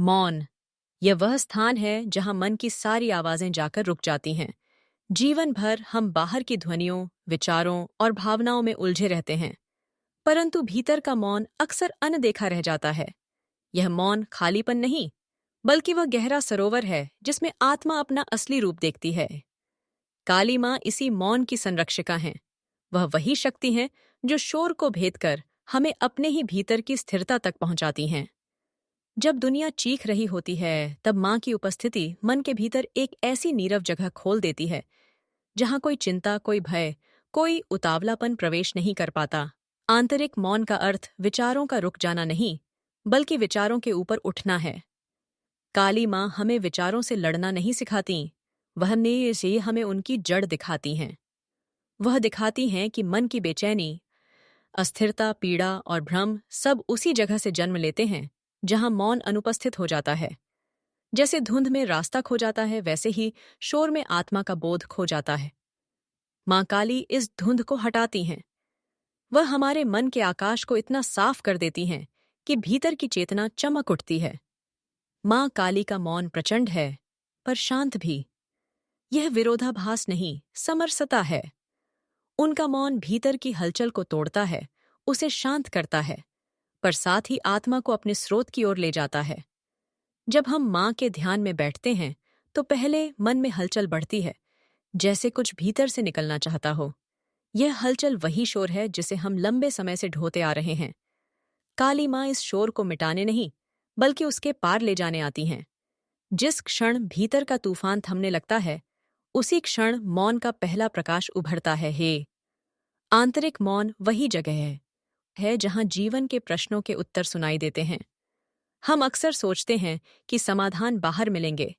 मौन। यह वह स्थान है जहां मन की सारी आवाजें जाकर रुक जाती हैं। जीवन भर हम बाहर की ध्वनियों, विचारों और भावनाओं में उलझे रहते हैं, परंतु भीतर का मौन अक्सर अनदेखा रह जाता है। यह मौन खालीपन नहीं, बल्कि वह गहरा सरोवर है जिसमें आत्मा अपना असली रूप देखती है। काली माँ इसी मौन की संरक्षिका हैं। वह वही शक्ति हैं जो शोर को भेद कर हमें अपने ही भीतर की स्थिरता तक पहुंचाती हैं। जब दुनिया चीख रही होती है, तब माँ की उपस्थिति मन के भीतर एक ऐसी नीरव जगह खोल देती है जहां कोई चिंता, कोई भय, कोई उतावलापन प्रवेश नहीं कर पाता। आंतरिक मौन का अर्थ विचारों का रुक जाना नहीं, बल्कि विचारों के ऊपर उठना है। काली माँ हमें विचारों से लड़ना नहीं सिखाती, वह से हमें उनकी जड़ दिखाती हैं। वह दिखाती हैं कि मन की बेचैनी, अस्थिरता, पीड़ा और भ्रम सब उसी जगह से जन्म लेते हैं जहां मौन अनुपस्थित हो जाता है। जैसे धुंध में रास्ता खो जाता है, वैसे ही शोर में आत्मा का बोध खो जाता है। माँ काली इस धुंध को हटाती हैं। वह हमारे मन के आकाश को इतना साफ कर देती हैं कि भीतर की चेतना चमक उठती है। माँ काली का मौन प्रचंड है, पर शांत भी। यह विरोधाभास नहीं, समरसता है। उनका मौन भीतर की हलचल को तोड़ता है, उसे शांत करता है, पर साथ ही आत्मा को अपने स्रोत की ओर ले जाता है। जब हम माँ के ध्यान में बैठते हैं, तो पहले मन में हलचल बढ़ती है, जैसे कुछ भीतर से निकलना चाहता हो। यह हलचल वही शोर है जिसे हम लंबे समय से ढोते आ रहे हैं। काली माँ इस शोर को मिटाने नहीं, बल्कि उसके पार ले जाने आती हैं। जिस क्षण भीतर का तूफान थमने लगता है, उसी क्षण मौन का पहला प्रकाश उभरता है। आंतरिक मौन वही जगह है जहां जीवन के प्रश्नों के उत्तर सुनाई देते हैं। हम अक्सर सोचते हैं कि समाधान बाहर मिलेंगे,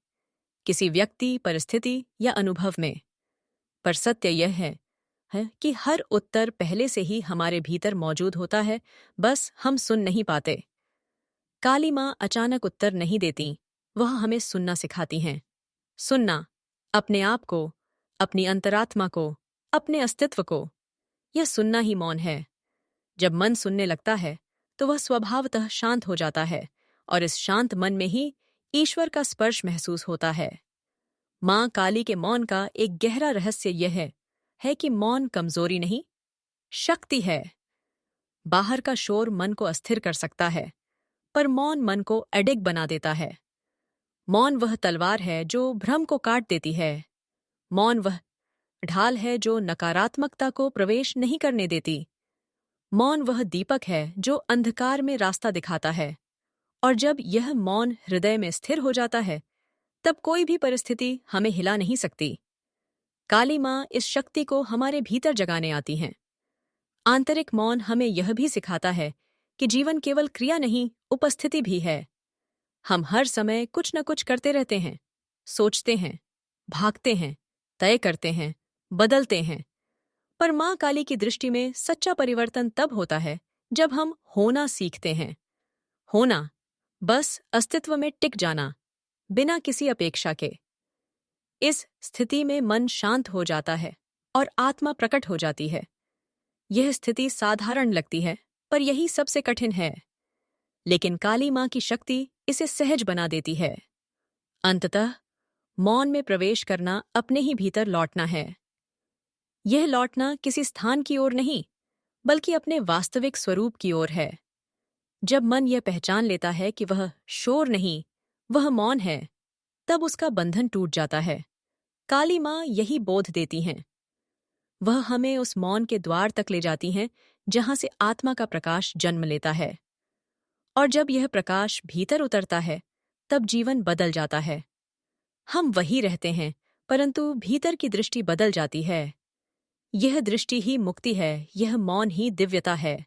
किसी व्यक्ति, परिस्थिति या अनुभव में। पर सत्य यह है कि हर उत्तर पहले से ही हमारे भीतर मौजूद होता है, बस हम सुन नहीं पाते। काली माँ अचानक उत्तर नहीं देती, वह हमें सुनना सिखाती हैं। सुनना, अपने आप को, अपनी अंतरात्मा को, अपने अस्तित्व को। यह सुनना ही मौन है। जब मन सुनने लगता है, तो वह स्वभावतः शांत हो जाता है, और इस शांत मन में ही ईश्वर का स्पर्श महसूस होता है। माँ काली के मौन का एक गहरा रहस्य यह है कि मौन कमजोरी नहीं, शक्ति है। बाहर का शोर मन को अस्थिर कर सकता है, पर मौन मन को अडिग बना देता है। मौन वह तलवार है जो भ्रम को काट देती है। मौन वह ढाल है जो नकारात्मकता को प्रवेश नहीं करने देती। मौन वह दीपक है जो अंधकार में रास्ता दिखाता है। और जब यह मौन हृदय में स्थिर हो जाता है, तब कोई भी परिस्थिति हमें हिला नहीं सकती। काली माँ इस शक्ति को हमारे भीतर जगाने आती हैं। आंतरिक मौन हमें यह भी सिखाता है कि जीवन केवल क्रिया नहीं, उपस्थिति भी है। हम हर समय कुछ न कुछ करते रहते हैं, सोचते हैं, भागते हैं, तय करते हैं, बदलते हैं। पर माँ काली की दृष्टि में सच्चा परिवर्तन तब होता है जब हम होना सीखते हैं। होना, बस अस्तित्व में टिक जाना, बिना किसी अपेक्षा के। इस स्थिति में मन शांत हो जाता है और आत्मा प्रकट हो जाती है। यह स्थिति साधारण लगती है, पर यही सबसे कठिन है। लेकिन काली माँ की शक्ति इसे सहज बना देती है। अंततः मौन में प्रवेश करना अपने ही भीतर लौटना है। यह लौटना किसी स्थान की ओर नहीं, बल्कि अपने वास्तविक स्वरूप की ओर है। जब मन यह पहचान लेता है कि वह शोर नहीं, वह मौन है, तब उसका बंधन टूट जाता है। काली माँ यही बोध देती हैं। वह हमें उस मौन के द्वार तक ले जाती हैं जहां से आत्मा का प्रकाश जन्म लेता है। और जब यह प्रकाश भीतर उतरता है, तब जीवन बदल जाता है। हम वही रहते हैं, परंतु भीतर की दृष्टि बदल जाती है। यह दृष्टि ही मुक्ति है, यह मौन ही दिव्यता है।